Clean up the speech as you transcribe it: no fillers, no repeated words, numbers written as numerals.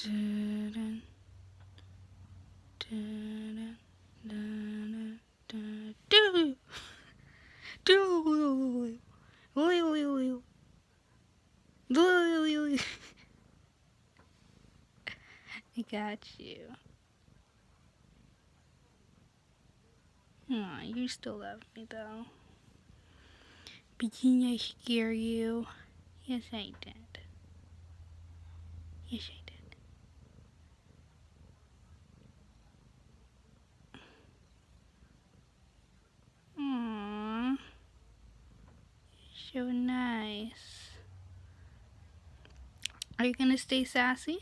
Dun, dun, dun, dun, dun, dun. Oi, oi, oi. Oi, oi, oi. I got you. Aw, you still love me though. But didn't I scare you? Yes, I did. Yes, I did. Aww. So nice. Are you gonna stay sassy?